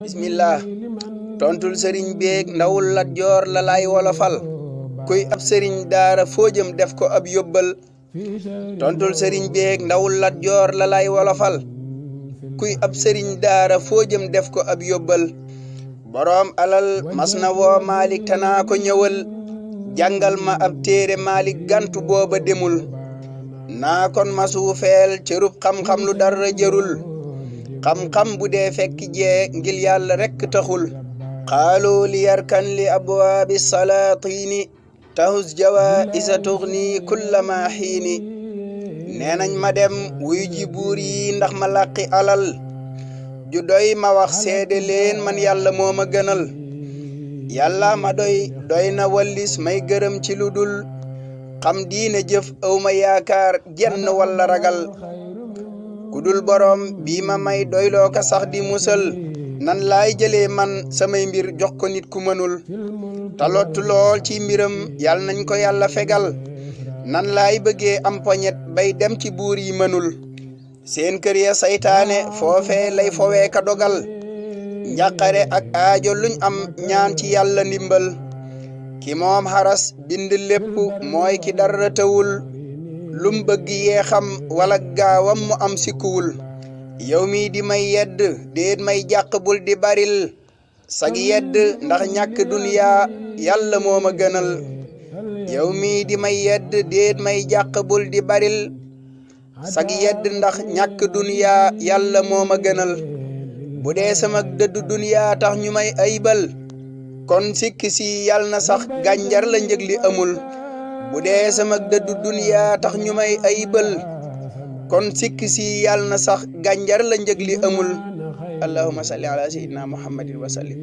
bismillah tontul sëriñ beeg ndawul Lat Joor la lay wolofal kuy ab sëriñ daara foo jëm def ko ab yóbbal tontul sëriñ beeg ndawul Lat Joor la lay wolofal kuy ab sëriñ daara foo jëm def ko ab yóbbal boroom alal mas na woo Maalik tanaa ko ñëwal jàngal ma ab téere Maalik gantu booba demul naa kon ma suufeel cërub xam-xam lu dara jërul xam-xam bu dee fekk jee ngir yàlla rekk taxul xaalu li yarkan li abwaabi salaatini tahus jawaisa tugni kullama xiini nee nañ ma dem wuy ji buur yi ndax ma làqi alal ju doy ma wax seede leen man yàlla moo ma gënal yàlla ma doy na wallis may gërëm ci lu dul xam diine jëf aw ma yaakaar jenn walla ragal kudul borom bii ma may doyloo ka sax di musal nan laay jëlee man samay mbir jox ko nit ku mënul talottu lool ci mbiram yàlla nañ ko yàlla fegal nan laay bëggee am poñet bay dem ci buur yi mënul seen kër ya saytaane foofee lay fowee ka dogal njàqare ak aajo luñ am ñaan ci yàlla ndimbal ki moom xaras bind lépp mooy ki dara tawul lum bëgg yee xam wala gaawam mu am sikkuwul yow mi di may yedd déet may jàq bul di baril sag yedd ndax ñàkk duniya yàlla moo ma gënal yow mi di may yedd déet may jàq bul di baril sag yedd ndax ñàkk duniya yàlla moo ma gënal bu dee sama dëddu duniya tax ñu may aybal kon sikk si yàlla na sax gànjar la njëg li amul bu dee sama dëddu duniya tax ñu may aybal kon sikk si yàlla na sax gànjar la njëg li amul allahumma salli ala sayyidina muhammadin wa sallim